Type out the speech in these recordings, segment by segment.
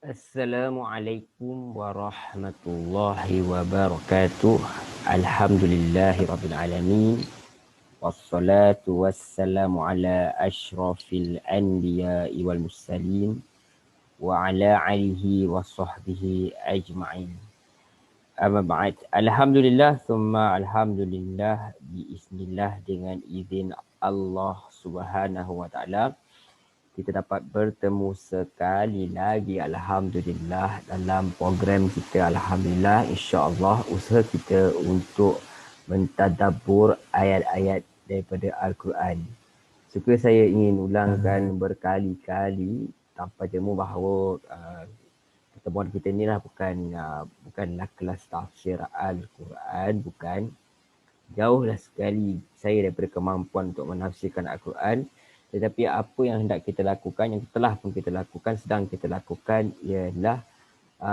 Assalamualaikum warahmatullahi wabarakatuh. Alhamdulillahi rabbil alamin. Wassalatu wassalamu ala ashrafil anbiya'i wal mursalin wa ala alihi wa sahbihi ajma'in. Amma ba'd. Alhamdulillah thumma alhamdulillah biiznillah dengan izin Allah Subhanahu wa taala kita dapat bertemu sekali lagi alhamdulillah dalam program kita. Alhamdulillah, insya-Allah usaha kita untuk mentadabbur ayat-ayat daripada Al-Quran. Suka saya ingin ulangkan berkali-kali tanpa jemu bahawa pertemuan kita ni lah bukanlah kelas tafsir Al-Quran, bukan. Jauhlah sekali saya daripada kemampuan untuk menafsirkan Al-Quran. Tetapi apa yang hendak kita lakukan, yang telah pun kita lakukan, sedang kita lakukan ialah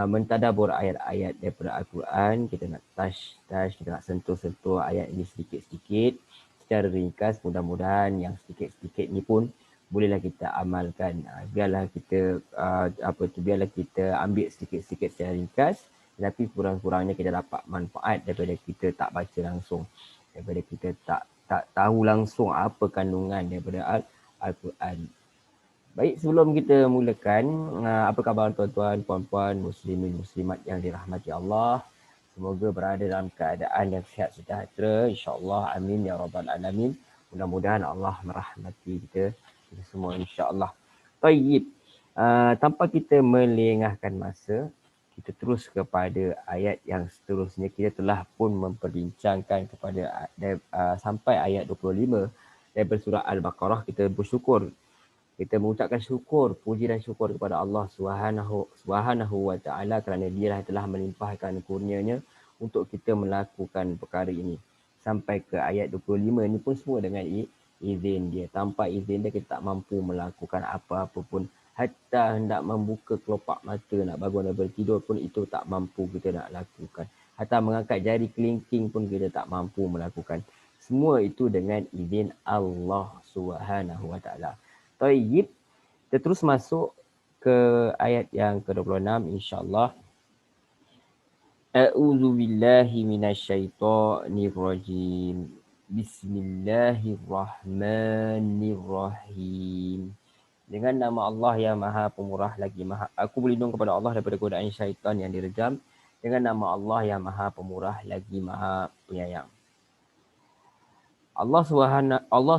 mentadabur ayat-ayat daripada Al-Quran. Kita nak touch, kita nak sentuh-sentuh ayat ini sedikit-sedikit secara ringkas. Mudah-mudahan yang sedikit-sedikit ni pun bolehlah kita amalkan. Biarlah kita ambil sedikit-sedikit secara ringkas, tetapi kurang-kurangnya kita dapat manfaat daripada kita tak baca langsung, daripada kita tak tahu langsung apa kandungan daripada Al-Quran. Baik, sebelum kita mulakan, apa khabar tuan-tuan, puan-puan, muslimin, muslimat yang dirahmati Allah? Semoga berada dalam keadaan yang sihat sejahtera, insya-Allah. Amin ya rabbal alamin. Mudah-mudahan Allah merahmati kita semua, insya-Allah. Baik, tanpa kita melengahkan masa, kita terus kepada ayat yang seterusnya. Kita telah pun memperbincangkan kepada sampai ayat 25 daripada surah Al-Baqarah. Kita bersyukur, kita mengucapkan syukur, puji dan syukur kepada Allah Subhanahu wa taala kerana Dia telah melimpahkan kurnia-Nya untuk kita melakukan perkara ini. Sampai ke ayat 25 ini pun semua dengan izin Dia. Tanpa izin Dia kita tak mampu melakukan apa-apa pun. Hatta hendak membuka kelopak mata nak bangun daripada tidur pun itu tak mampu kita nak lakukan. Hatta mengangkat jari kelingking pun kita tak mampu melakukan. Semua itu dengan izin Allah Subhanahu wa taala. Tayyib, kita terus masuk ke ayat yang ke-26 insya-Allah. A'udzu billahi minasyaitonir rajim. Bismillahirrahmanirrahim. Dengan nama Allah yang Maha Pemurah lagi Maha, aku berlindung kepada Allah daripada godaan syaitan yang direjam. Dengan nama Allah yang Maha Pemurah lagi Maha Penyayang. Allah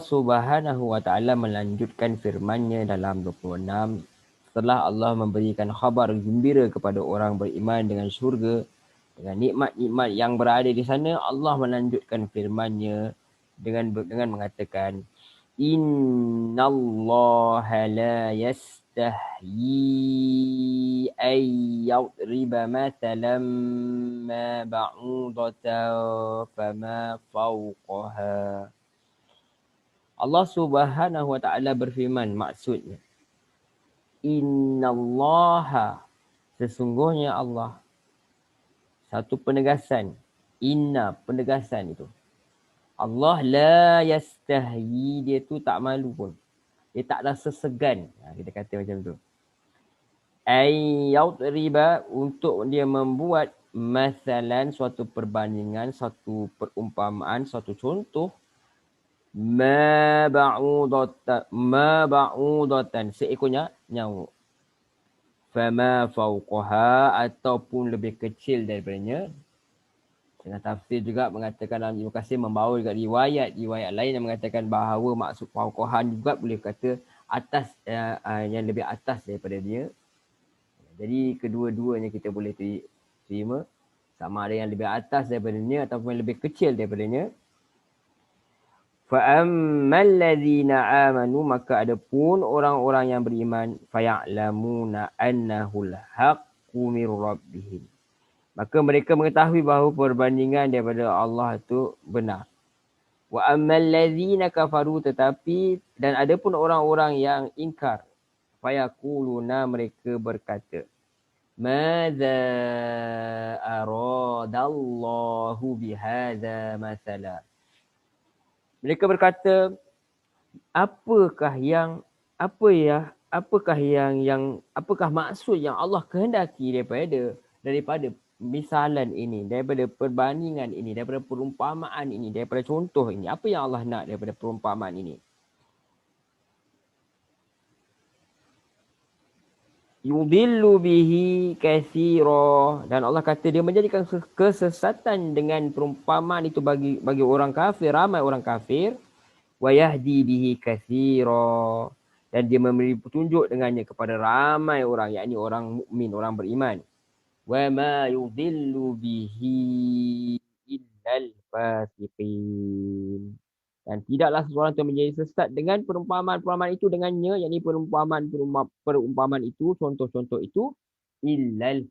Subhanahu wa taala melanjutkan firman-Nya dalam 26. Setelah Allah memberikan khabar gembira kepada orang beriman dengan syurga, dengan nikmat-nikmat yang berada di sana, Allah melanjutkan firman-Nya dengan mengatakan, Innallaha la yastahyi ay yadriba mathalan ma ba'udatan fama fawqaha. Allah Subhanahu wa taala berfirman, maksudnya Innallaha, sesungguhnya Allah. Satu penegasan, inna, penegasan itu. Allah la yastahyi, Dia tu tak malu pun. Dia tak rasa segan. Kita kata macam tu. Ayyadriba, untuk dia membuat masalan, suatu perbandingan, satu perumpamaan, satu contoh. Ma ba'udatan, seekornya nyamuk. Fama fawqaha, ataupun lebih kecil daripadanya. Dengan tafsir juga mengatakan dalam Ibnu Katsir membawa juga riwayat lain yang mengatakan bahawa maksud fawqahan juga boleh kata atas, yang lebih atas daripada dia. Jadi kedua-duanya kita boleh terima, sama ada yang lebih atas daripadanya ataupun yang lebih kecil daripadanya. Fa ammal ladzina amanu, maka adapun orang-orang yang beriman, faya'lamuna annahul haqqu mir rabbihim, maka mereka mengetahui bahawa perbandingan daripada Allah itu benar. Wa ammal ladzina kafaru, tetapi dan adapun orang-orang yang ingkar, fayaquluna, mereka berkata, madza aradallahu bihadza mathala. Mereka berkata, apa apakah maksud yang Allah kehendaki daripada misalan ini, daripada perbandingan ini, daripada perumpamaan ini, daripada contoh ini? Apa yang Allah nak daripada perumpamaan ini? Yudillu bihi katsira, dan Allah kata dia menjadikan kesesatan dengan perumpamaan itu bagi orang kafir, ramai orang kafir. Wa yahdi bihi katsira, dan dia memberi petunjuk dengannya kepada ramai orang, yakni orang mukmin, orang beriman. Wa ma yudillu bihi illal fasiqin, dan tidaklah seseorang itu menjadi sesat dengan perumpamaan-perumpamaan itu dengannya, yakni perumpamaan itu, contoh-contoh itu, illal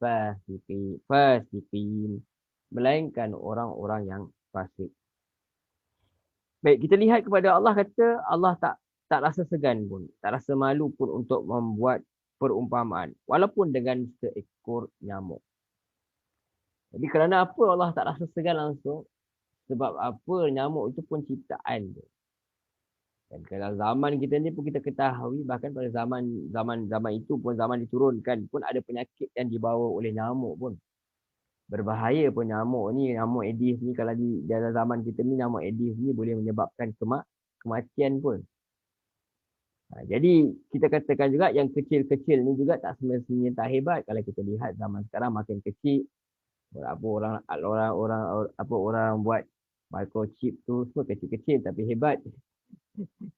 fasiqin, melainkan orang-orang yang fasik. Baik, kita lihat kepada Allah, kata Allah tak rasa segan pun, tak rasa malu pun untuk membuat perumpamaan walaupun dengan seekor nyamuk. Jadi kerana apa Allah tak rasa segan langsung? Sebab apa, nyamuk itu pun ciptaan dia. Dan kalau zaman kita ni pun kita ketahui, bahkan pada zaman itu pun, zaman diturunkan pun, ada penyakit yang dibawa oleh nyamuk pun. Berbahaya pun nyamuk ni, nyamuk Aedes ni, kalau di dalam zaman kita ni, nyamuk Aedes ni boleh menyebabkan kematian pun. Jadi kita katakan juga yang kecil-kecil ni juga tak semestinya tak hebat. Kalau kita lihat zaman sekarang makin kecil, orang buat microchip tu semua kecil-kecil tapi hebat.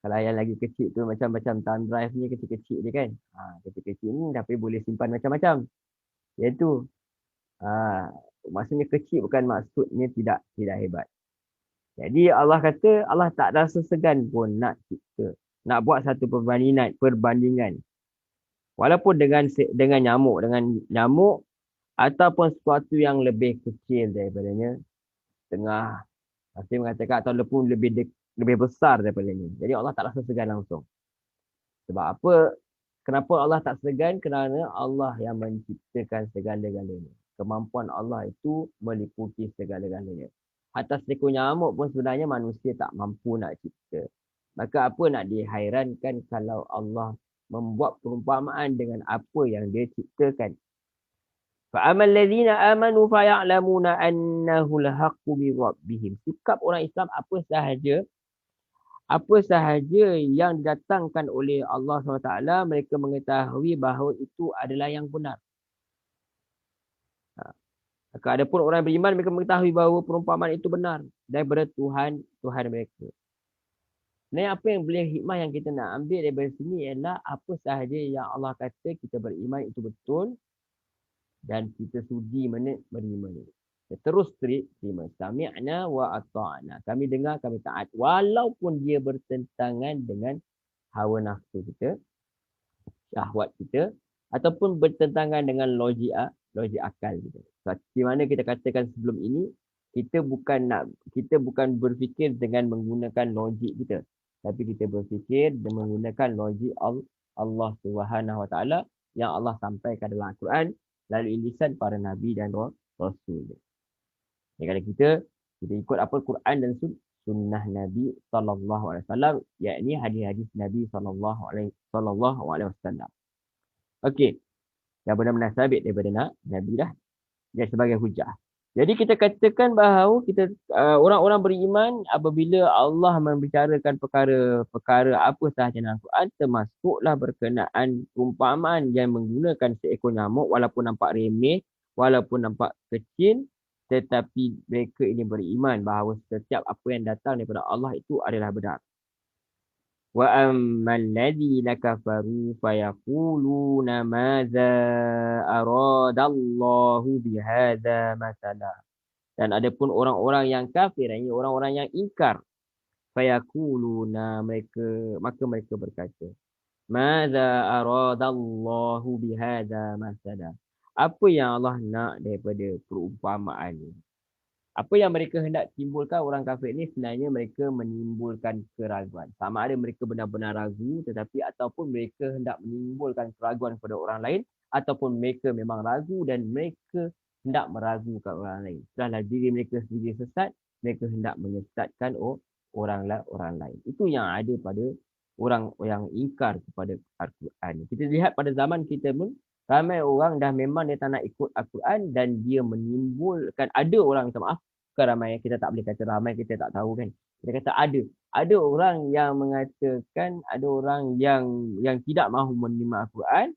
Kalau yang lagi kecil tu macam thumb drive ni kecil-kecil je kan. Kecil-kecil ni tapi boleh simpan macam-macam. Iaitu maksudnya kecil bukan maksudnya tidak hebat. Jadi Allah kata Allah tak rasa segan pun nak cipta, nak buat satu perbandingan. Walaupun dengan nyamuk ataupun sesuatu yang lebih kecil daripadanya, setengah, pasti mengatakan ataupun lebih besar daripadanya. Jadi Allah tak rasa segan langsung. Sebab apa? Kenapa Allah tak segan? Kerana Allah yang menciptakan segala-galanya. Kemampuan Allah itu meliputi segala-galanya. Atas seekor nyamuk pun sebenarnya manusia tak mampu nak cipta. Maka apa nak dihairankan kalau Allah membuat perumpamaan dengan apa yang dia ciptakan. فَأَمَّا الَّذِينَ آمَنُوا فَيَعْلَمُونَ أَنَّهُ الْحَقُّ مِنْ رَبِّهِمْ. Sikap orang Islam apa sahaja yang didatangkan oleh Allah SWT, mereka mengetahui bahawa itu adalah yang benar. Ada pun orang beriman, mereka mengetahui bahawa perumpamaan itu benar daripada Tuhan mereka. Nah, apa yang boleh hikmah yang kita nak ambil daripada sini ialah apa sahaja yang Allah kata kita beriman itu betul dan kita sudi menerimanya. Terus terima. Sami'na wa ata'na. Kami dengar, kami taat. Walaupun dia bertentangan dengan hawa nafsu kita, syahwat kita, ataupun bertentangan dengan logik akal kita. Seperti mana kita katakan sebelum ini, kita bukan berfikir dengan menggunakan logik kita, tapi kita berfikir dengan menggunakan logik Allah Subhanahu Wa Taala yang Allah sampaikan dalam Al-Quran melalui lisan para nabi dan rasul. Kalau kita ikut apa Quran dan sunnah Nabi sallallahu alaihi wasallam, yakni hadis-hadis Nabi sallallahu alaihi wasallam. Okey. Yang benar-benar sabit daripada Nabi dah. Dia sebagai hujah. Jadi kita katakan bahawa orang-orang beriman apabila Allah membicarakan perkara apa sahaja dalam Quran, termasuklah berkenaan perumpamaan yang menggunakan seekor nyamuk, walaupun nampak remeh, walaupun nampak kecil, tetapi mereka ini beriman bahawa setiap apa yang datang daripada Allah itu adalah benar. Wa ammal ladzina kafaru fayaquluna madza aradallahu bihadza masala. Dan adapun orang-orang yang kafir, ini orang-orang yang ingkar, fayaquluna, maka mereka berkata, madza aradallahu bihadza masala. Apa yang Allah nak daripada perumpamaan ini? Apa yang mereka hendak timbulkan orang kafir ini, sebenarnya mereka menimbulkan keraguan. Sama ada mereka benar-benar ragu, tetapi ataupun mereka hendak menimbulkan keraguan kepada orang lain, ataupun mereka memang ragu dan mereka hendak meragukan orang lain. Setelah diri mereka sendiri sesat, mereka hendak menyesatkan orang lain. Itu yang ada pada orang yang ingkar kepada Al-Quran. Kita lihat pada zaman kita pun ramai orang dah memang dia tak nak ikut Al-Quran dan dia menimbulkan, ada orang, minta maaf, bukan ramai, kita tak boleh kata ramai, kita tak tahu kan. Kita kata ada. Ada orang yang mengatakan, ada orang yang tidak mahu menerima Al-Quran,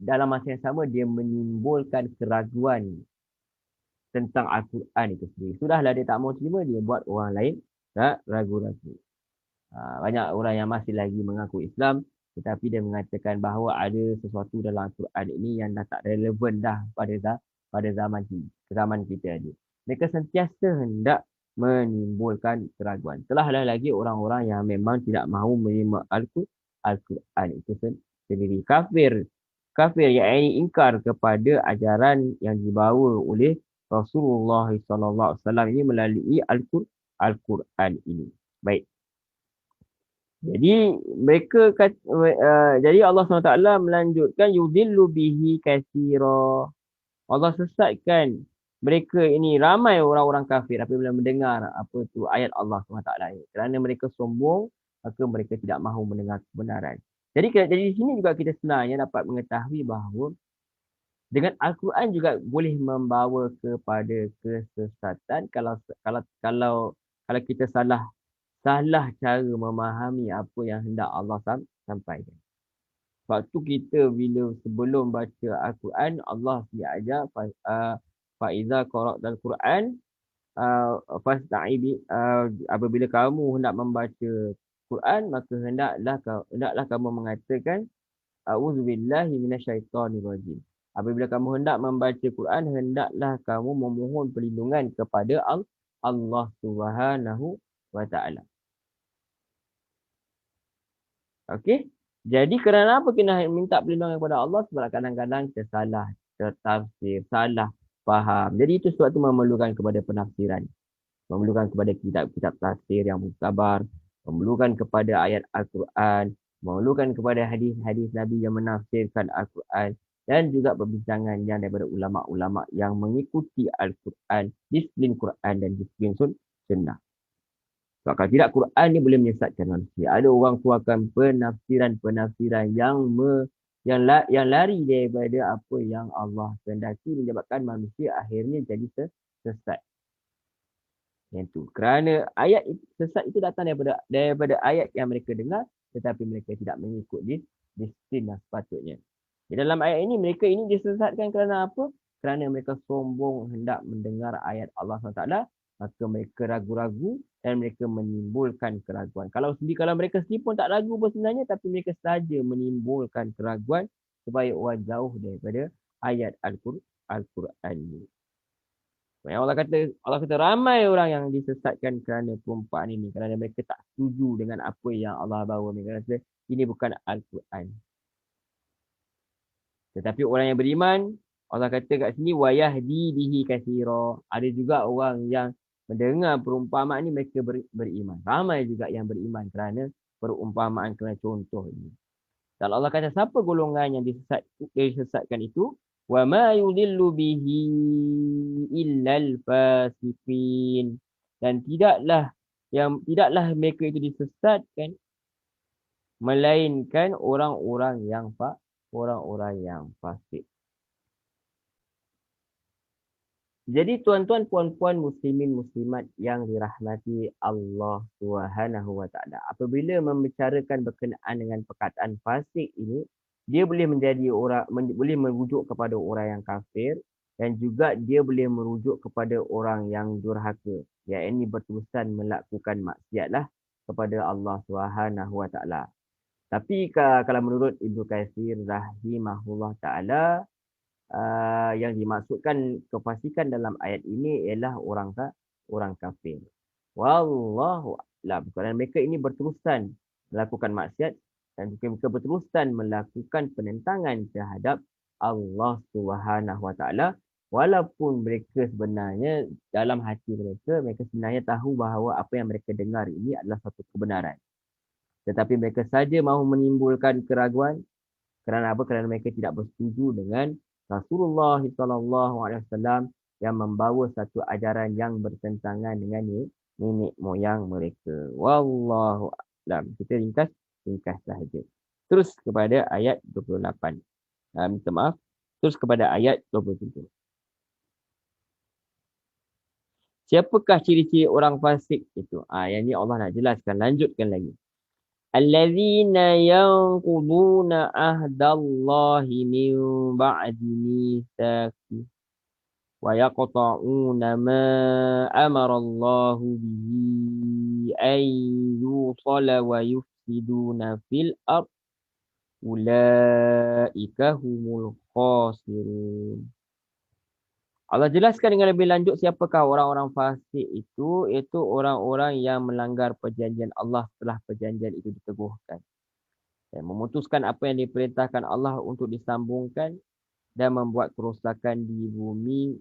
dalam masa yang sama dia menimbulkan keraguan tentang Al-Quran itu sendiri. Sudahlah dia tak mau terima, dia buat orang lain tak ragu-ragu. Banyak orang yang masih lagi mengaku Islam tetapi dia mengatakan bahawa ada sesuatu dalam Al-Quran ini yang dah tak relevan dah pada zaman kita ni. Mereka sentiasa hendak menimbulkan keraguan. Telahlah lagi orang-orang yang memang tidak mahu menerima Al-Quran itu sendiri. Kafir yang ini ingkar kepada ajaran yang dibawa oleh Rasulullah SAW ini melalui Al-Quran ini. Baik. Jadi mereka jadi Allah SWT melanjutkan yudillu bihi katsira. Allah sesatkan mereka ini, ramai orang-orang kafir apabila mendengar apa tu ayat Allah SWT ini. Kerana mereka sombong, maka mereka tidak mahu mendengar kebenaran. Jadi di sini juga kita sebenarnya dapat mengetahui bahawa dengan Al-Quran juga boleh membawa kepada kesesatan kalau kita salah cara memahami apa yang hendak Allah sampaikan. Sebab tu kita bila sebelum baca Al-Quran, Allah diajar faiza qara'tal Quran fasta'i apabila kamu hendak membaca Quran, maka hendaklah kamu mengatakan a'udzubillahi minasyaitonirrajim. Apabila kamu hendak membaca Quran, hendaklah kamu memohon perlindungan kepada Allah Subhanahu wa taala. Okey. Jadi kerana apa kena minta perlindungan kepada Allah? Sebab kadang-kadang kita salah tertafsir, salah faham. Jadi itu sebab tu memerlukan kepada penafsiran. Memerlukan kepada kitab-kitab tafsir yang muktabar, memerlukan kepada ayat Al-Quran, memerlukan kepada hadis-hadis Nabi yang menafsirkan Al-Quran, dan juga perbincangan yang daripada ulama-ulama yang mengikuti Al-Quran, disiplin Quran dan disiplin sunnah. Sebab kalau tidak, Quran ni boleh menyesatkan manusia. Ada orang keluarkan penafsiran yang lari daripada apa yang Allah kehendaki, menyebabkan manusia akhirnya jadi sesat. Yang tu. Kerana ayat sesat itu datang daripada ayat yang mereka dengar, tetapi mereka tidak mengikut disiplin yang sepatutnya. Di dalam ayat ini, mereka ini disesatkan kerana apa? Kerana mereka sombong hendak mendengar ayat Allah SWT, maka mereka ragu-ragu dan mereka menimbulkan keraguan. Kalau mereka sendiri pun tak ragu pun sebenarnya, tapi mereka sahaja menimbulkan keraguan supaya orang jauh daripada ayat Al-Quran ini. Allah kata ramai orang yang disesatkan kerana perumpamaan ini, kerana mereka tak setuju dengan apa yang Allah bawa. Mereka rasa ini bukan Al-Quran. Tetapi orang yang beriman, Allah kata kat sini wayahdi bihi katsira. Ada juga orang yang mendengar perumpamaan ini, mereka beriman. Ramai juga yang beriman kerana perumpamaan, kerana contoh ini. Dan Allah kata siapa golongan yang disesatkan itu? Wa ma yudillu bihi illal fasiqin. Dan tidaklah mereka itu disesatkan melainkan orang-orang yang fasik. Jadi tuan-tuan, puan-puan, muslimin, muslimat yang dirahmati Allah Subhanahu wa taala, apabila membicarakan berkenaan dengan perkataan fasik ini, dia boleh boleh merujuk kepada orang yang kafir, dan juga dia boleh merujuk kepada orang yang durhaka, iaitu berterusan melakukan maksiatlah kepada Allah Subhanahu wa taala. Tapi kalau menurut Ibnu Katsir rahimahullah taala, yang dimaksudkan kefasikan dalam ayat ini ialah orang kafir. Wallahu a'lam. Kerana mereka ini berterusan melakukan maksiat dan mereka berterusan melakukan penentangan terhadap Allah Subhanahu wa taala, walaupun mereka sebenarnya dalam hati mereka sebenarnya tahu bahawa apa yang mereka dengar ini adalah satu kebenaran. Tetapi mereka saja mahu menimbulkan keraguan. Kerana apa? Kerana mereka tidak bersetuju dengan Rasulullah SAW yang membawa satu ajaran yang bertentangan dengan nenek moyang mereka. Wallahu a'lam. Kita ringkas ringkas sahaja. Terus kepada ayat 28. Minta maaf. Terus kepada ayat 27. Siapakah ciri-ciri orang fasik itu? Yang ni Allah nak jelaskan. Lanjutkan lagi. Allazina yanquduna ahdallahi min ba'di mitsaqi wa yaqta'una ma amara Allahu bihi ay yusala wa yufsiduna fil ard ulaika humul khasirun. Allah jelaskan dengan lebih lanjut siapakah orang-orang fasik itu, iaitu orang-orang yang melanggar perjanjian Allah setelah perjanjian itu diteguhkan. Dan memutuskan apa yang diperintahkan Allah untuk disambungkan dan membuat kerosakan di bumi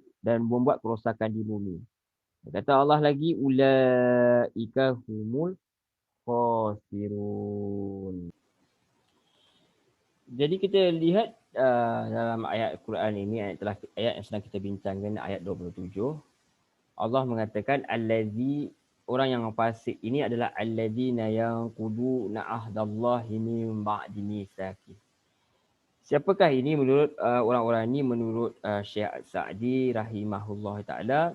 Kata Allah lagi, ulaika humul khasirun. Jadi kita lihat dalam ayat Al-Quran ini, ayat yang sedang kita bincangkan, ayat 27, Allah mengatakan orang yang fasik ini adalah alladzina yanquduna ahdallahi min ba'di mitsaqi. Siapakah ini menurut orang-orang ini? Menurut Syekh Sa'di rahimahullah taala,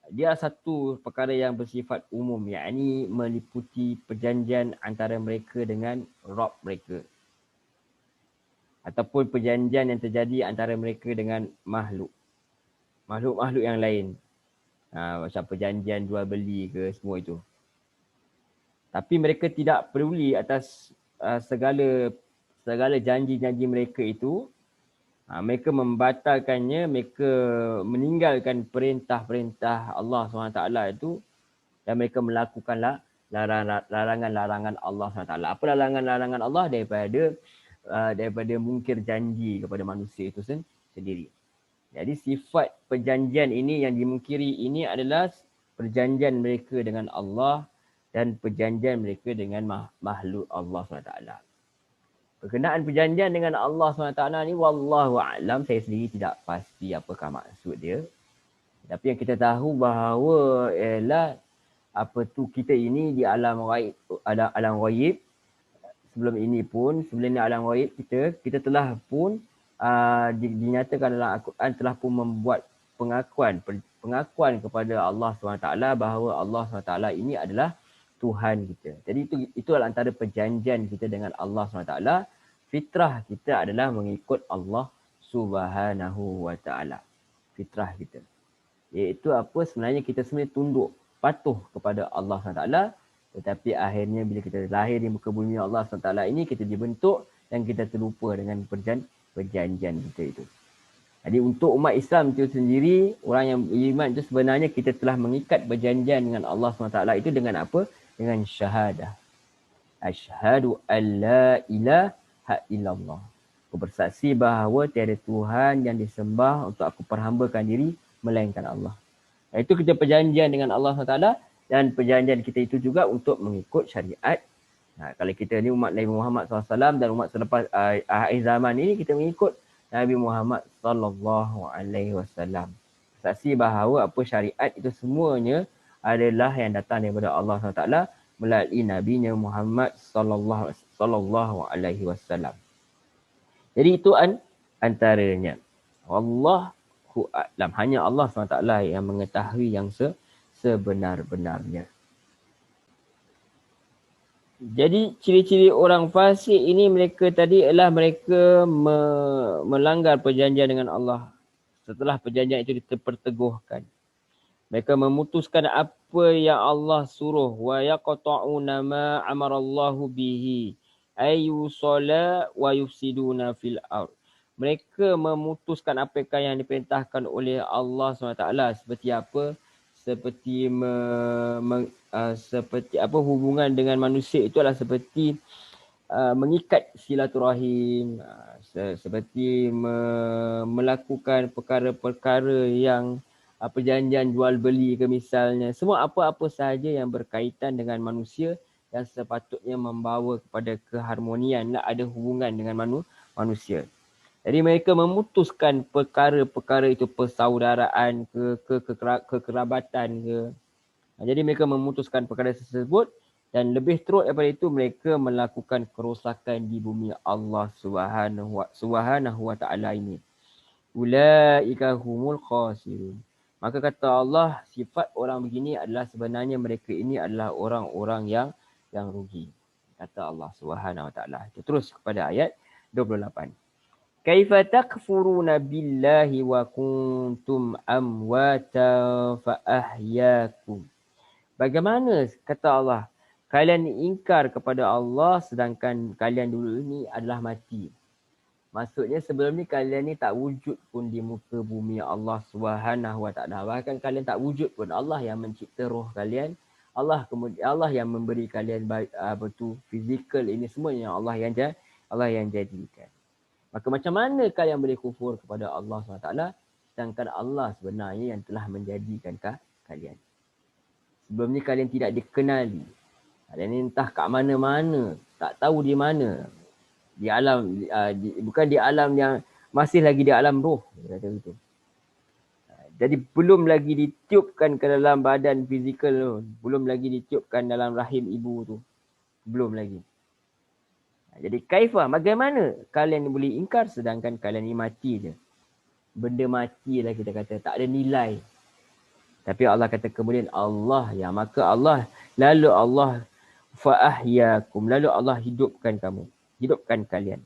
dia satu perkara yang bersifat umum, yakni meliputi perjanjian antara mereka dengan Rabb mereka, ataupun perjanjian yang terjadi antara mereka dengan makhluk yang lain. Macam perjanjian jual beli ke, semua itu. Tapi mereka tidak peduli atas segala janji-janji mereka itu. Mereka membatalkannya, mereka meninggalkan perintah-perintah Allah SWT itu, dan mereka melakukanlah larangan-larangan Allah SWT. Apa larangan-larangan Allah? Daripada mungkir janji kepada manusia itu sendiri. Jadi sifat perjanjian ini yang dimungkiri ini adalah perjanjian mereka dengan Allah dan perjanjian mereka dengan makhluk Allah SWT. Berkenaan perjanjian dengan Allah SWT ni, wallahu a'lam, saya sendiri tidak pasti apakah maksud dia. Tapi yang kita tahu bahawa ialah kita ini di alam ghaib. Sebelum ni alam ghaib kita telah pun dinyatakan dalam Al-Quran, telah pun membuat pengakuan kepada Allah SWT bahawa Allah SWT ini adalah Tuhan kita. Jadi itu adalah antara perjanjian kita dengan Allah SWT. Fitrah kita adalah mengikut Allah Subhanahu wa taala. Fitrah kita, iaitu sebenarnya kita sebenarnya tunduk, patuh kepada Allah SWT. Tetapi akhirnya bila kita lahir di muka bumi Allah SWT ini, kita dibentuk dan kita terlupa dengan perjanjian kita itu. Jadi untuk umat Islam itu sendiri, orang yang beriman itu sebenarnya kita telah mengikat perjanjian dengan Allah SWT itu dengan apa? Dengan syahadah. Asyhadu an la ilaha illallah. Aku bersaksi bahawa tiada Tuhan yang disembah untuk aku perhambakan diri melainkan Allah. Itu kita perjanjian dengan Allah SWT, dan perjanjian kita itu juga untuk mengikut syariat. Kalau kita ni umat Nabi Muhammad SAW dan umat selepas akhir zaman ini, kita mengikut Nabi Muhammad SAW. Saksi bahawa syariat itu semuanya adalah yang datang daripada Allah SWT melalui Nabi Muhammad sallallahu alaihi wasallam. Jadi itu antaranya. Wallahu a'lam. Hanya Allah SWT yang mengetahui yang sebenar-benarnya. Jadi ciri-ciri orang fasik ini, mereka tadi adalah mereka melanggar perjanjian dengan Allah setelah perjanjian itu diperteguhkan. Mereka memutuskan apa yang Allah suruh. Wa yaqta'una ma amarallahu bihi ayyusala wa yufsiduna fil ard. Mereka memutuskan apa yang diperintahkan oleh Allah SWT. Seperti apa? Seperti hubungan dengan manusia itu adalah seperti mengikat silaturahim, seperti melakukan perkara-perkara yang perjanjian jual beli ke misalnya. Semua apa-apa sahaja yang berkaitan dengan manusia yang sepatutnya membawa kepada keharmonian, ada hubungan dengan manusia. Jadi mereka memutuskan perkara-perkara itu, persaudaraan kekerabatan ke. Jadi mereka memutuskan perkara tersebut Dan lebih teruk daripada itu, mereka melakukan kerosakan di bumi Allah Subhanahu wa taala ini. Ulaika humul khasirun. Maka kata Allah, sifat orang begini adalah sebenarnya mereka ini adalah orang-orang yang rugi. Kata Allah Subhanahu wa taala. Terus kepada ayat 28. Kaifa takfuruna billahi wa kuntum amwatan fa ahyakum. Bagaimana kata Allah, kalian ingkar kepada Allah sedangkan kalian dulu ini adalah mati. Maksudnya sebelum ni kalian ni tak wujud pun di muka bumi Allah Subhanahu wa taala. Bahkan kalian tak wujud pun. Allah yang mencipta roh kalian. Allah yang memberi kalian fizikal ini semua yang Allah yang jadikan. Maka macam mana kalian boleh kufur kepada Allah SWT sedangkan Allah sebenarnya yang telah menjadikan kalian. Sebelum ni kalian tidak dikenali. Kalian ni entah kat mana-mana, tak tahu di mana. Di alam, bukan di alam yang, masih lagi di alam roh. Kata begitu. Jadi belum lagi ditiupkan ke dalam badan fizikal tu. Belum lagi ditiupkan dalam rahim ibu tu. Belum lagi. Jadi kaifah, bagaimana kalian boleh ingkar sedangkan kalian ni mati je. Benda mati lah kita kata, tak ada nilai. Tapi Allah kata kemudian Allah yang, maka Allah, lalu Allah fa'ahyakum, lalu Allah hidupkan kamu, hidupkan kalian.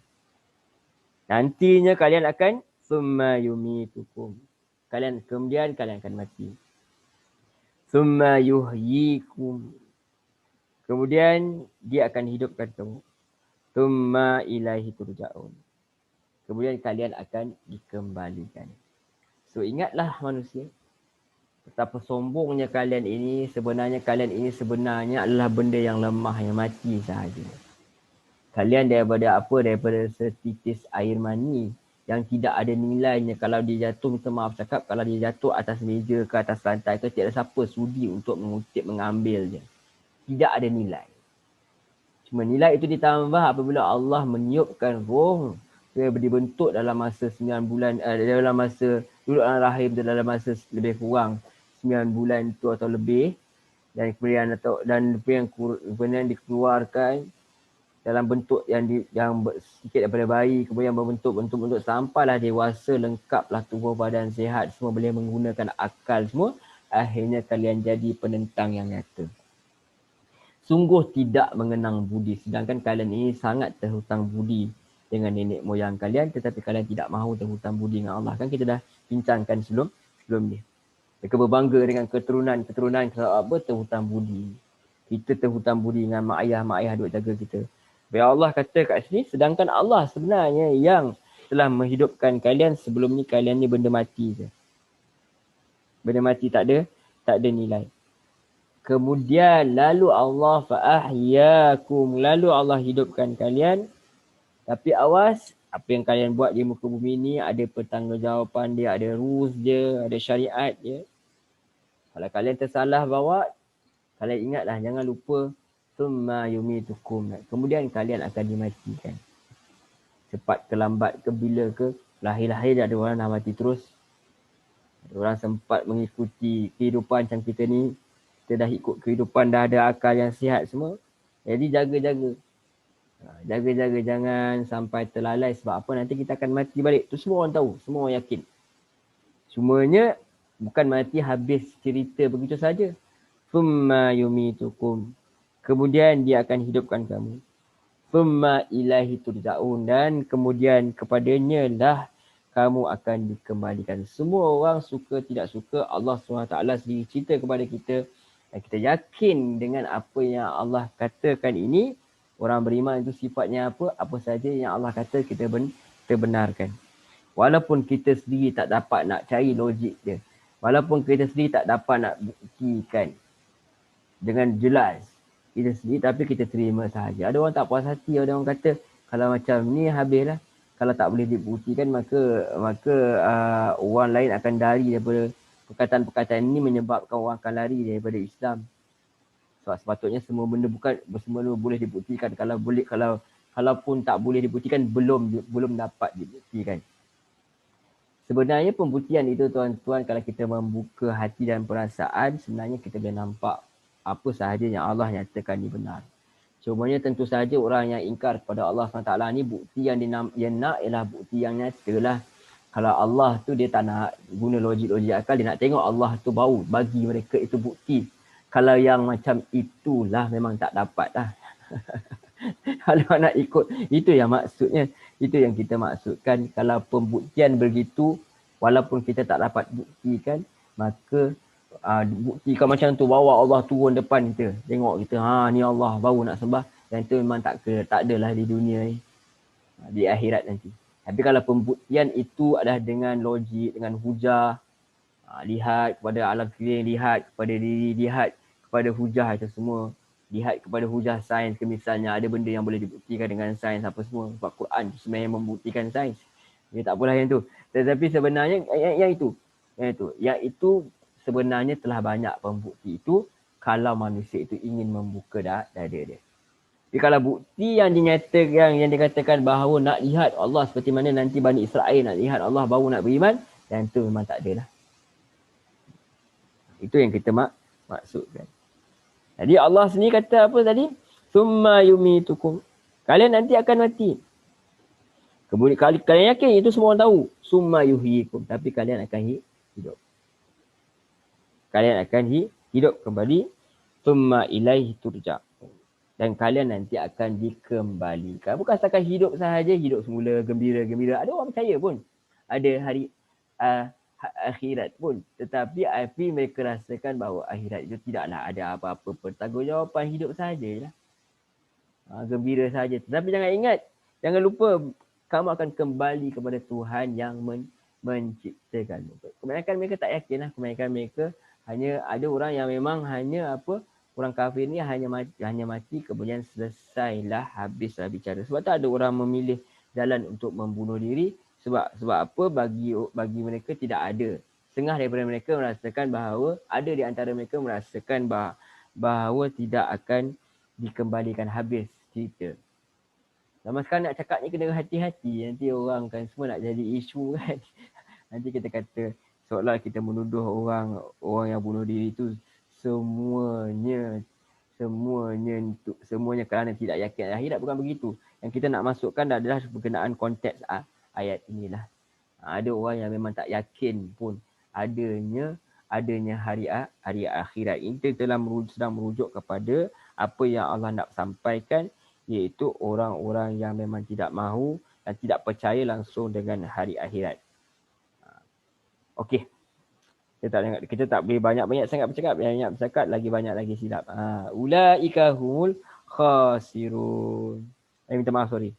Nantinya kalian akan summa yumitukum. Kemudian kalian akan mati. Summa yuhyikum. Kemudian dia akan hidupkan kamu. Summa ilaihi turja'un. Kemudian kalian akan dikembalikan. So ingatlah manusia, betapa sombongnya kalian ini. Sebenarnya kalian ini sebenarnya adalah benda yang lemah, yang mati sahaja. Kalian daripada apa? Daripada setitis air mani yang tidak ada nilainya. Kalau dia jatuh, minta maaf cakap, kalau dia jatuh atas meja ke atas lantai ke, tiada siapa sudi untuk mengutip, mengambil dia. Tidak ada nilai. Cuma nilai itu ditambah apabila Allah meniupkan roh, dia dibentuk dalam masa 9 bulan, dalam masa duduk dalam rahim dalam masa lebih kurang 9 bulan itu atau lebih, dan kemudian dikeluarkan dalam bentuk yang sikit daripada bayi, kemudian berbentuk sampailah dewasa, lengkaplah tubuh badan sihat, semua boleh menggunakan akal semua, akhirnya kalian jadi penentang yang nyata. Sungguh tidak mengenang budi, sedangkan kalian ini sangat terhutang budi dengan nenek moyang kalian, tetapi kalian tidak mahu terhutang budi dengan Allah. Kan kita dah bincangkan sebelum ni. Mereka berbangga dengan keturunan apa, terhutang budi. Kita terhutang budi dengan mak ayah duk jaga kita. Biar Allah kata kat sini, sedangkan Allah sebenarnya yang telah menghidupkan kalian. Sebelum ni kalian ni benda mati je. Benda mati tak ada nilai. Kemudian lalu Allah fa'ahyakum, lalu Allah hidupkan kalian. Tapi awas, apa yang kalian buat di muka bumi ni ada pertanggungjawapan dia, ada rules dia, ada syariat dia. Kalau kalian tersalah bawa, kalian ingatlah, jangan lupa summa yumitukum, kemudian kalian akan dimatikan. Cepat ke lambat ke, bila ke, lahir-lahir ada orang dah mati terus. Ada orang sempat mengikuti kehidupan macam kita ni, kita dah ikut kehidupan, dah ada akal yang sihat semua. Jadi jaga-jaga. Jaga-jaga jangan sampai terlalai, sebab apa, nanti kita akan mati balik. Tu semua orang tahu, semua orang yakin. Cumanya bukan mati habis cerita begitu saja. Thumma yumitukum, kemudian dia akan hidupkan kamu. Thumma ilaihi turja'un, dan kemudian kepadanya lah kamu akan dikembalikan. Semua orang suka tidak suka, Allah SWT sendiri cerita kepada kita, dan kita yakin dengan apa yang Allah katakan ini. Orang beriman itu sifatnya apa saja yang Allah kata kita benarkan. Walaupun kita sendiri tak dapat nak cari logik dia. Walaupun kita sendiri tak dapat nak buktikan dengan jelas kita sendiri, tapi kita terima sahaja. Ada orang tak puas hati, ada orang kata kalau macam ni habislah. Kalau tak boleh dibuktikan, maka orang lain akan lari daripada perkataan-perkataan ini, menyebabkan orang akan lari daripada Islam. Sebab sepatutnya semua benda boleh dibuktikan. Kalaupun tak boleh dibuktikan, belum dapat dibuktikan. Sebenarnya pembuktian itu tuan-tuan, kalau kita membuka hati dan perasaan, sebenarnya kita boleh nampak apa sahaja yang Allah nyatakan ni benar. Cumanya tentu saja orang yang ingkar kepada Allah SWT ni bukti yang dia nak ialah bukti yang nyata lah. Kalau Allah tu dia tak nak guna logik-logik akal, dia nak tengok Allah tu bau, bagi mereka itu bukti. Kalau yang macam itulah memang tak dapat lah. Kalau nak ikut, itu yang maksudnya. Itu yang kita maksudkan. Kalau pembuktian begitu, walaupun kita tak dapat buktikan, maka buktikan macam tu, bawa Allah turun depan kita. Tengok kita, ni Allah baru nak sembah. Dan itu memang tak adalah di dunia ni. Di akhirat nanti. Tapi kalau pembuktian itu adalah dengan logik, dengan hujah, lihat kepada alam sekeliling, lihat kepada diri, lihat kepada hujah itu semua. Lihat kepada hujah sains ke misalnya, ada benda yang boleh dibuktikan dengan sains apa semua. Sebab Quran sebenarnya membuktikan sains. Dia tak apalah yang tu. Tetapi sebenarnya yang itu sebenarnya telah banyak pembukti itu kalau manusia itu ingin membuka dada dia. Tapi kalau bukti yang dinyatakan, yang dikatakan bahawa nak lihat Allah seperti mana nanti Bani Israel nak lihat Allah baru nak beriman, dan itu memang tak ada lah. Itu yang kita maksudkan. Jadi Allah sendiri kata apa tadi? Summa yumitukum. Kalian nanti akan mati. Kemudian kalian yakin, itu semua orang tahu. Summa yuhyikum. Tapi kalian akan hidup. Kalian akan hidup kembali. Summa ilaihi turja'. Dan kalian nanti akan dikembalikan. Bukan setakat hidup sahaja, hidup semula, gembira-gembira. Ada orang percaya pun. Ada hari akhirat pun. Tetapi mereka rasakan bahawa akhirat itu tidaklah ada apa-apa pertanggungjawapan, hidup sahaja lah. Gembira sahaja. Tetapi jangan ingat, jangan lupa, kamu akan kembali kepada Tuhan yang menciptakan. Kebanyakan mereka tak yakin lah. Kebanyakan mereka hanya ada orang yang memang hanya orang kafir ni hanya mati kemudian selesailah, habislah bicara. Sebab tak ada orang memilih jalan untuk membunuh diri. Sebab apa? Bagi mereka tidak ada. Setengah daripada mereka merasakan bahawa, ada di antara mereka merasakan bahawa tidak akan dikembalikan, habis cerita. Lama sekarang nak cakap ni kena hati-hati. Nanti orang kan semua nak jadi isu kan. Nanti kita kata seolah kita menuduh orang yang bunuh diri tu semuanya kerana tidak yakin akhirat. Bukan begitu. Yang kita nak masukkan adalah berkenaan konteks ayat inilah. Ada orang yang memang tak yakin pun adanya hari akhirat. Ini sedang merujuk kepada apa yang Allah nak sampaikan, iaitu orang-orang yang memang tidak mahu dan tidak percaya langsung dengan hari akhirat. Okey. Kita tak boleh banyak-banyak sangat bercakap. Banyak bercakap lagi banyak lagi silap. Ulaika humul khasirun. Minta maaf, sorry.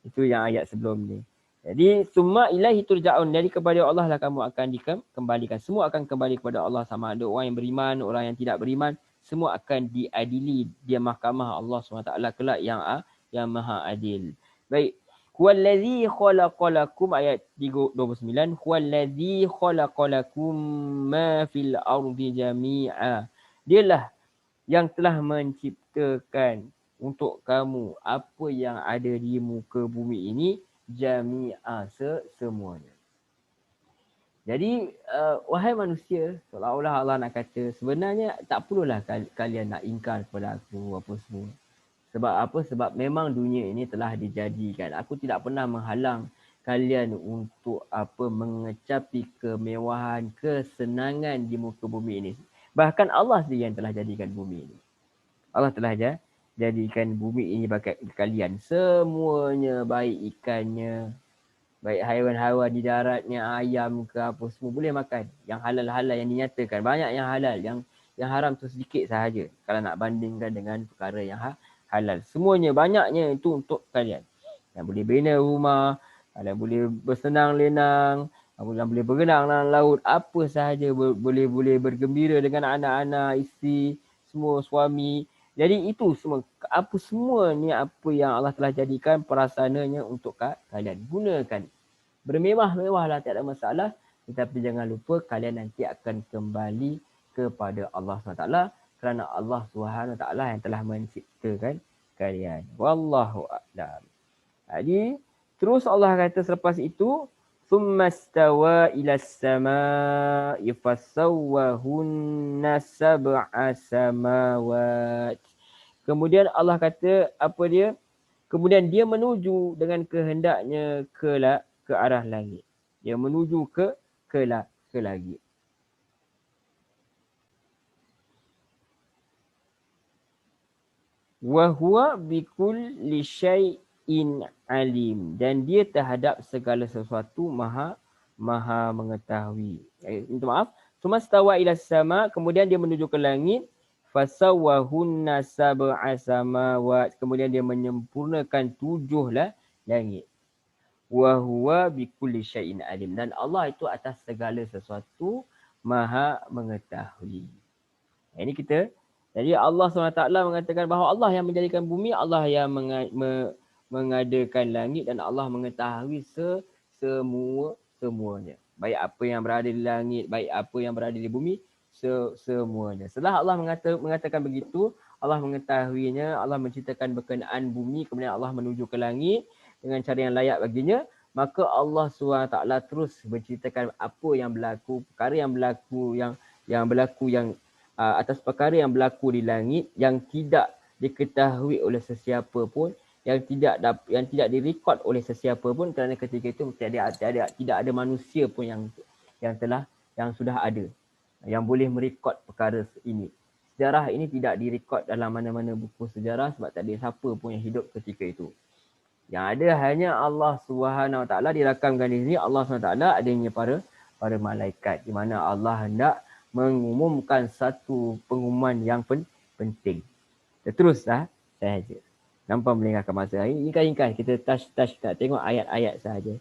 Itu yang ayat sebelum ni. Jadi summa ilaihi turja'un. Jadi kepada Allah lah kamu akan dikembalikan. Semua akan kembali kepada Allah, sama ada orang yang beriman, orang yang tidak beriman, semua akan diadili di mahkamah Allah SWT kelak yang maha adil. Baik. Huwallazi khalaqalakum, ayat 29. Huwallazi khalaqalakum ma fil ardi jami'a. Dialah yang telah menciptakan untuk kamu apa yang ada di muka bumi ini jami'a, semuanya. Jadi wahai manusia, seolah-olah Allah nak kata sebenarnya tak perlulah kalian nak ingkar kepada aku apa semua. Sebab apa? Sebab memang dunia ini telah dijadikan. Aku tidak pernah menghalang kalian untuk mengecapi kemewahan, kesenangan di muka bumi ini. Bahkan Allah sendiri yang telah jadikan bumi ini. Allah telah jadikan bumi ini bagi kalian. Semuanya, baik ikannya, baik haiwan-haiwan di daratnya, ayam ke apa semua boleh makan. Yang halal-halal yang dinyatakan. Banyak yang halal. Yang haram tu sedikit sahaja. Kalau nak bandingkan dengan perkara yang halal. Semuanya, banyaknya itu untuk kalian. Yang boleh bina rumah, yang boleh bersenang lenang, yang boleh berenang dalam laut, apa sahaja boleh bergembira dengan anak-anak, isteri, semua suami. Jadi itu semua, semua ni apa yang Allah telah jadikan perasananya untuk kalian. Gunakan. Bermewah-mewahlah, tak ada masalah. Tetapi jangan lupa kalian nanti akan kembali kepada Allah SWT. Kerana Allah SWT yang telah menciptakan kalian. Wallahu a'lam. Jadi terus Allah kata selepas itu, thumma istawa ila as-samaa'i fasawwahunna sab'a samawat. Kemudian Allah kata apa dia? Kemudian dia menuju dengan kehendaknya ke arah langit. Dia menuju ke langit. Wa huwa bikulli syai'in alim. Dan dia terhadap segala sesuatu maha mengetahui. Minta maaf. Sumastawa ila sama, kemudian dia menuju ke langit. Fasawwahunna sab'a samawat. Kemudian dia menyempurnakan 7 langit. Wa huwa bikulli syai'in alim. Dan Allah itu atas segala sesuatu maha mengetahui. Ini kita. Jadi Allah SWT mengatakan bahawa Allah yang menjadikan bumi, Allah yang mengadakan langit dan Allah mengetahui semuanya. Baik apa yang berada di langit, baik apa yang berada di bumi, semuanya. Setelah Allah mengatakan begitu, Allah mengetahuinya, Allah menciptakan berkenaan bumi, kemudian Allah menuju ke langit dengan cara yang layak baginya, maka Allah SWT terus menciptakan apa yang berlaku, perkara yang berlaku, yang atas perkara yang berlaku di langit yang tidak diketahui oleh sesiapa pun, yang tidak direkod oleh sesiapa pun, kerana ketika itu tidak ada manusia pun yang sudah ada yang boleh merekod perkara ini. Sejarah ini tidak direkod dalam mana-mana buku sejarah sebab tak ada siapa pun yang hidup ketika itu. Yang ada hanya Allah SWT dirakamkan di sini. Allah SWT adanya para malaikat, di mana Allah hendak mengumumkan satu pengumuman yang penting. Teruslah sahaja. Nampak melengahkan masa. Ini kan kita touch nak tengok ayat-ayat sahaja.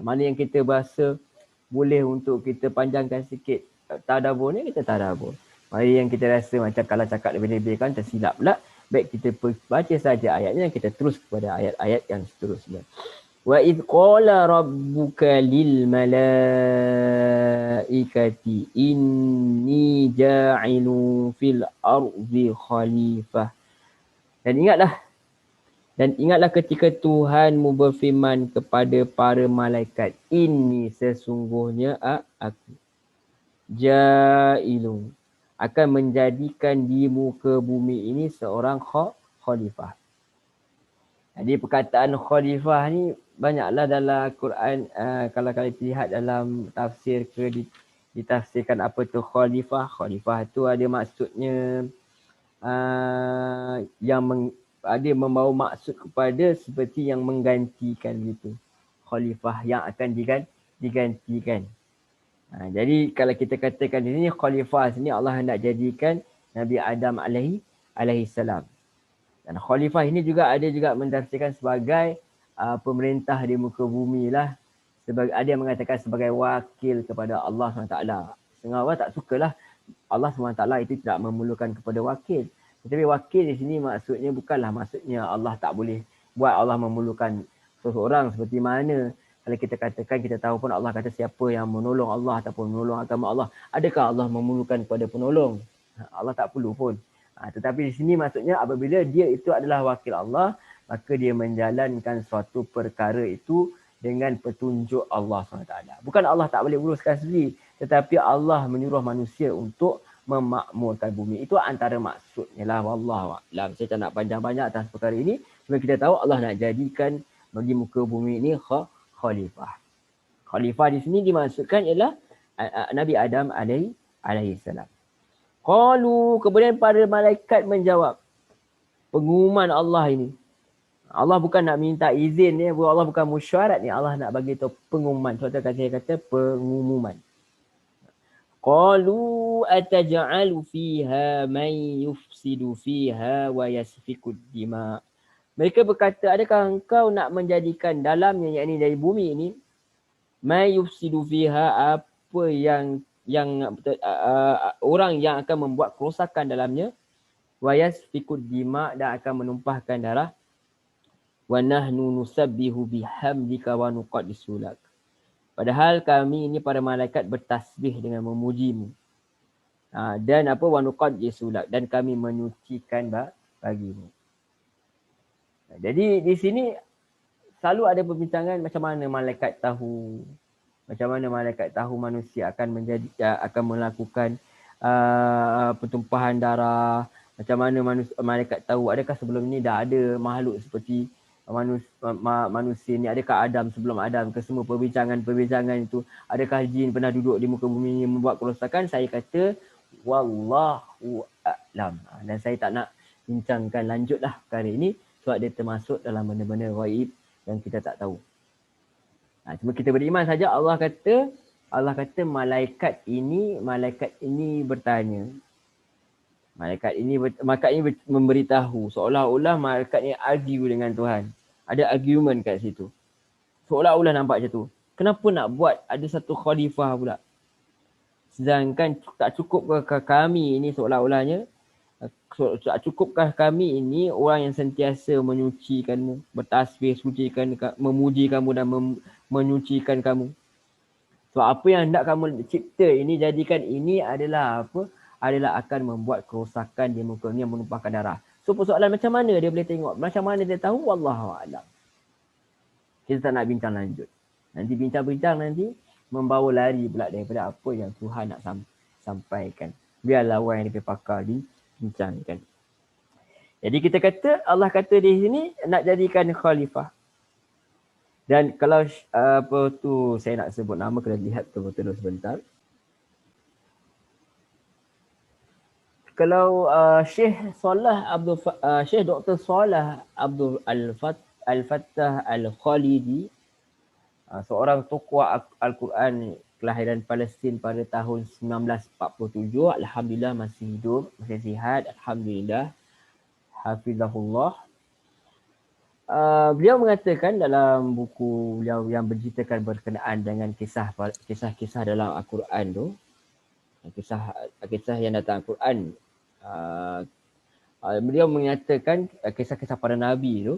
Mana yang kita bahasa boleh untuk kita panjangkan sikit tadabbur ni, kita tadabbur. Mari yang kita rasa macam kalau cakap lebih-lebih kan tersilap pula. Baik kita baca saja ayatnya, kita terus kepada ayat-ayat yang seterusnya. Wa idh qala rabbuka lil malaikati inni ja'ilu fil ardi khalifah. Dan ingatlah ketika Tuhanmu berfirman kepada para malaikat, ini sesungguhnya aku ja'ilu akan menjadikan di muka bumi ini seorang khalifah. Jadi perkataan khalifah ni banyaklah dalam Quran. Kalau kita lihat dalam tafsir ditafsirkan apa tu khalifah. Khalifah tu ada maksudnya ada membawa maksud kepada seperti yang menggantikan gitu. Khalifah yang akan digantikan. Jadi kalau kita katakan di sini khalifah sini Allah hendak jadikan Nabi Adam alaihi salam. Dan khalifah ini ada juga mentafsirkan sebagai pemerintah di muka bumi lah. Ada yang mengatakan sebagai wakil kepada Allah SWT. Setengah orang tak sukalah Allah SWT itu tidak memerlukan kepada wakil. Tetapi wakil di sini bukanlah maksudnya Allah tak boleh buat Allah memerlukan seseorang seperti mana. Kalau kita katakan, kita tahu pun Allah kata siapa yang menolong Allah ataupun menolong agama Allah. Adakah Allah memerlukan kepada penolong? Allah tak perlu pun. Tetapi di sini maksudnya apabila dia itu adalah wakil Allah, maka dia menjalankan suatu perkara itu dengan petunjuk Allah SWT. Bukan Allah tak boleh uruskan sendiri, tetapi Allah menyuruh manusia untuk memakmurkan bumi. Itu antara maksudnya lah. Wallahualam. Saya tak nak panjang banyak atas perkara ini. Cuma kita tahu Allah nak jadikan bagi muka bumi ini khalifah. Khalifah di sini dimaksudkan ialah Nabi Adam alaihi salam. Qalu, kemudian para malaikat menjawab pengumuman Allah ini. Allah bukan nak minta izin ni, Allah bukan musyarat ni, Allah nak bagi tahu pengumuman. Contoh saya kata pengumuman. Qalu ataj'alu fiha man yufsidu fiha wa yasfiku dima. Mereka berkata, adakah engkau nak menjadikan dalamnya, yakni dari bumi ini, man yufsidu fiha, apa yang orang yang akan membuat kerosakan dalamnya, wa yasfiku dima, dan akan menumpahkan darah, wa nahnu nusabbihu bihamdika wa nuqaddisu lak. Padahal kami ini para malaikat bertasbih dengan memujimu. Dan wa nuqaddisu lak, dan kami menyucikan bagimu. Jadi di sini selalu ada perbincangan macam mana malaikat tahu Macam mana malaikat tahu manusia akan melakukan pertumpahan darah? Macam mana malaikat tahu? Adakah sebelum ini dah ada makhluk seperti manusia ni? Adakah Adam sebelum Adam? Ke semua perbincangan itu? Adakah jin pernah duduk di muka bumi ini membuat kerosakan? Saya kata wallahu a'lam. Dan saya tak nak bincangkan lanjutlah perkara ini sebab dia termasuk dalam benda-benda ghaib yang kita tak tahu. Cuma kita beriman saja. Allah kata malaikat ini bertanya. Malaikat ini memberitahu, seolah-olah malaikat ni argue dengan Tuhan. Ada argument kat situ. Seolah-olah nampak macam tu. Kenapa nak buat ada satu khalifah pula? Sedangkan tak cukupkah kami ini seolah-olahnya, tak cukupkah kami ini orang yang sentiasa menyucikanmu, bertasbih, sucikan, memuji kamu dan menyucikan kamu. So apa yang hendak kamu cipta ini, jadikan ini adalah apa? Adalah akan membuat kerosakan di muka ni yang menumpahkan darah. So persoalan macam mana dia boleh tengok? Macam mana dia tahu? Wallahu a'lam. Kita tak nak bincang lanjut. Nanti bincang-bincang nanti membawa lari pula daripada apa yang Tuhan nak sampaikan. Biarlah orang yang lebih pakar dibincangkan. Jadi kita kata, Allah kata di sini nak jadikan khalifah. Dan kalau apa tu saya nak sebut nama, kena lihat betul-betul sebentar. Kalau Syekh Dr. Salah Abdul Al-Fattah Al-Khalidi, seorang tokoh Al-Quran kelahiran Palestin pada tahun 1947, alhamdulillah masih hidup, masih sihat, alhamdulillah, hafizahullah. Beliau mengatakan dalam buku beliau yang berceritakan berkenaan dengan kisah-kisah dalam Al-Quran tu, kisah yang datang Al-Quran, beliau menyatakan kisah-kisah para nabi tu,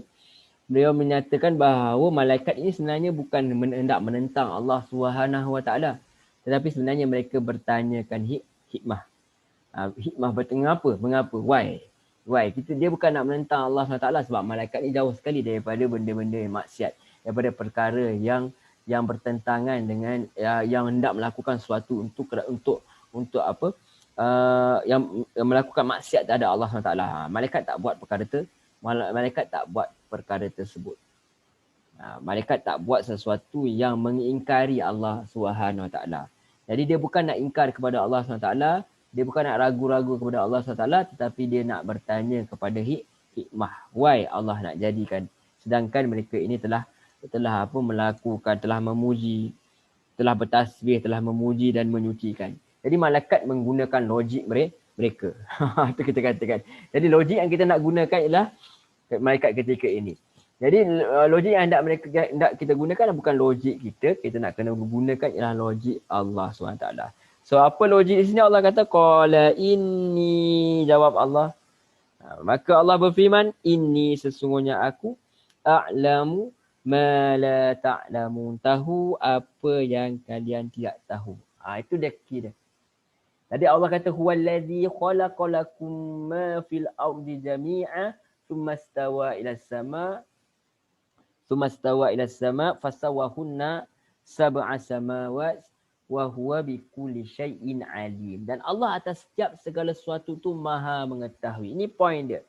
beliau menyatakan bahawa malaikat ini sebenarnya bukan hendak menentang Allah Subhanahu Wa Taala, tetapi sebenarnya mereka bertanyakan hikmah. Hikmah mengapa? Why? Dia bukan nak menentang Allah SWT sebab malaikat ni jauh sekali daripada benda-benda yang maksiat, daripada perkara yang bertentangan dengan yang hendak melakukan sesuatu untuk apa? Yang melakukan maksiat terhadap Allah SWT. Malaikat tak buat perkara tersebut. Malaikat tak buat sesuatu yang mengingkari Allah SWT. Jadi dia bukan nak ingkar kepada Allah SWT, dia bukan nak ragu-ragu kepada Allah SWT, tetapi dia nak bertanya kepada hikmah. Why Allah nak jadikan? Sedangkan mereka ini telah memuji, telah bertasbih, telah memuji dan menyucikan. Jadi malaikat menggunakan logik mereka. Itu kita katakan. Jadi logik yang kita nak gunakan ialah malaikat ketika ini. Jadi logik yang hendak kita gunakan bukan logik kita nak kena gunakan ialah logik Allah SWT. So apa logik di sini? Allah kata qala inni, jawab Allah. Maka Allah berfirman, inni, sesungguhnya aku, a'lamu ma la ta'lamun, tahu apa yang kalian tidak tahu. Itu dia key dia. Tadi Allah kata huwallazi khalaqalakum ma fil ardi jami'a thumma istawa ila sama fasawahunna sab'a samawat wa huwa bikulli syai'in alim. Dan Allah atas setiap segala sesuatu tu maha mengetahui. Ini poin dia.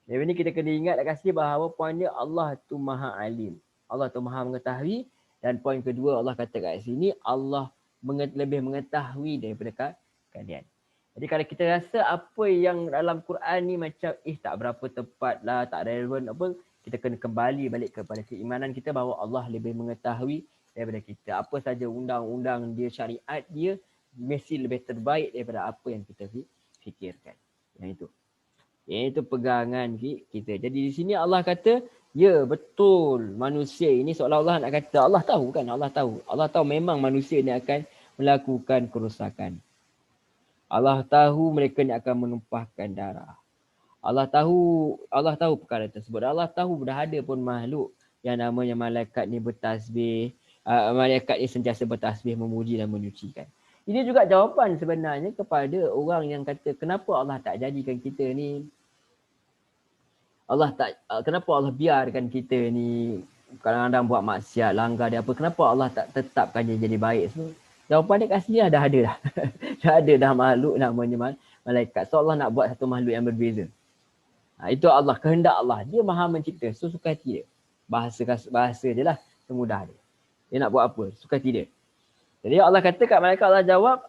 Jadi ini kita kena ingat kat sini bahawa poin dia Allah tu maha alim. Allah tu maha mengetahui. Dan poin kedua Allah kata kat sini Allah lebih mengetahui daripada kalian. Jadi kalau kita rasa apa yang dalam Quran ni macam tak berapa tepat lah, tak relevan apa, kita kena kembali balik kepada keimanan kita bahawa Allah lebih mengetahui daripada kita. Apa saja undang-undang dia, syariat dia mesti lebih terbaik daripada apa yang kita fikirkan. Yang itu pegangan kita. Jadi di sini Allah kata, ya betul, manusia ini seolah-olah nak kata Allah tahu kan? Allah tahu memang manusia ni akan melakukan kerosakan. Allah tahu mereka ni akan menumpahkan darah. Allah tahu perkara tersebut. Allah tahu dah ada pun makhluk yang namanya malaikat ni bertasbih. Malaikat ni sentiasa bertasbih, memuji dan menyucikan. Ini juga jawapan sebenarnya kepada orang yang kata kenapa Allah tak jadikan kita ni, kenapa Allah biarkan kita ni kadang-kadang buat maksiat, langgar dia apa, kenapa Allah tak tetapkan dia jadi baik? So, jawapan dia kat sini dah ada dah. Dah ada dah makhluk namanya malaikat. So Allah nak buat satu makhluk yang berbeza. Itu Allah, kehendak Allah. Dia maha mencipta, so suka hati dia. Bahasa dia lah, semudah dia. Dia nak buat apa? Suka hati dia. Jadi Allah kata kat malaikat, Allah jawab,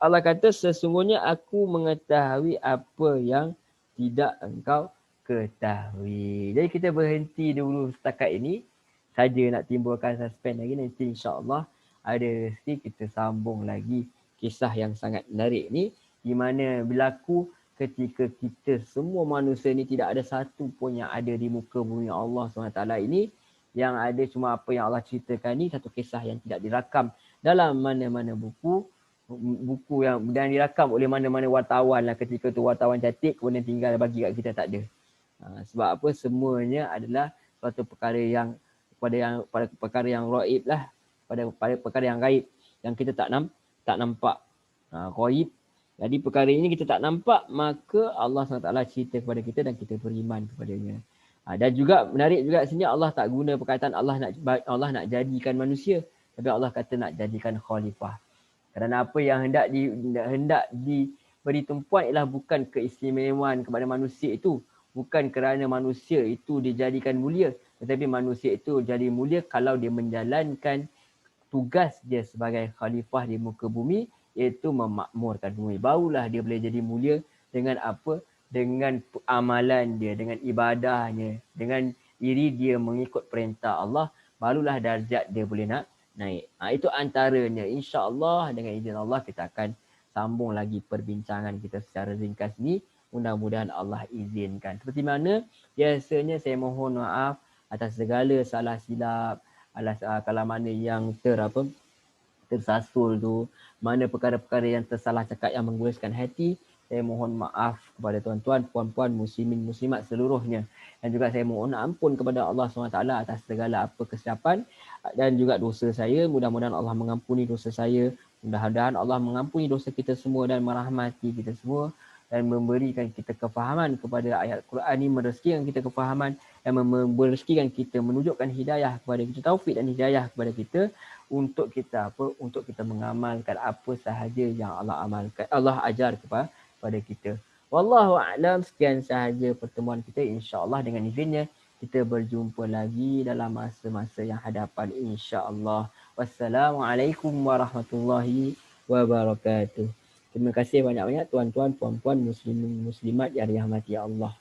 Allah kata sesungguhnya aku mengetahui apa yang tidak engkau ketahui. Jadi kita berhenti dulu setakat ini. Saja nak timbulkan suspend lagi, nanti insya-Allah ada rezeki kita sambung lagi kisah yang sangat menarik ni, di mana berlaku ketika kita semua manusia ni tidak ada satu pun yang ada di muka bumi Allah SWT ini, yang ada cuma apa yang Allah ceritakan ni, satu kisah yang tidak dirakam dalam mana-mana buku yang dan dirakam oleh mana-mana wartawan lah ketika tu, wartawan cantik kemudian tinggal bagi kat kita, tak ada. Sebab apa? Semuanya adalah suatu perkara yang pada perkara yang ghaib lah, pada perkara yang gaib yang kita tak nampak. Ghaib. Jadi perkara ini kita tak nampak, maka Allah SWT cerita kepada kita dan kita beriman kepadanya. Dan juga menarik juga sini, Allah tak guna perkataan Allah nak jadikan manusia, tapi Allah kata nak jadikan khalifah. Kerana apa yang hendak diberi tumpuan ialah bukan keistimewaan kepada manusia itu, bukan kerana manusia itu dijadikan mulia, tetapi manusia itu jadi mulia kalau dia menjalankan tugas dia sebagai khalifah di muka bumi, iaitu memakmurkan bumi. Barulah dia boleh jadi mulia. Dengan apa? Dengan amalan dia, dengan ibadahnya, dengan diri dia mengikut perintah Allah, barulah darjat dia boleh naik. Itu antaranya. InsyaAllah dengan izin Allah kita akan sambung lagi perbincangan kita secara ringkas ni. Mudah-mudahan Allah izinkan. Seperti mana biasanya saya mohon maaf atas segala salah silap, kalau mana yang tersasul tu, mana perkara-perkara yang tersalah cakap yang mengguruskan hati, saya mohon maaf kepada tuan-tuan, puan-puan, muslimin, muslimat seluruhnya. Dan juga saya mohon ampun kepada Allah SWT atas segala apa kesilapan dan juga dosa saya. Mudah-mudahan Allah mengampuni dosa saya. Mudah-mudahan Allah mengampuni dosa kita semua dan merahmati kita semua dan memberikan kita kefahaman kepada ayat Quran ini, merezekikan kita kefahaman dan merezekikan kita, menunjukkan hidayah kepada kita, taufik dan hidayah kepada kita untuk kita untuk kita mengamalkan apa sahaja yang Allah ajar kepada kita. Wallahu a'lam. Sekian sahaja pertemuan kita, insya-Allah dengan izinnya kita berjumpa lagi dalam masa-masa yang hadapan, insya-Allah. Wassalamualaikum warahmatullahi wabarakatuh. Terima kasih banyak-banyak tuan-tuan, puan-puan, muslimin, muslimat yang dirahmati Allah.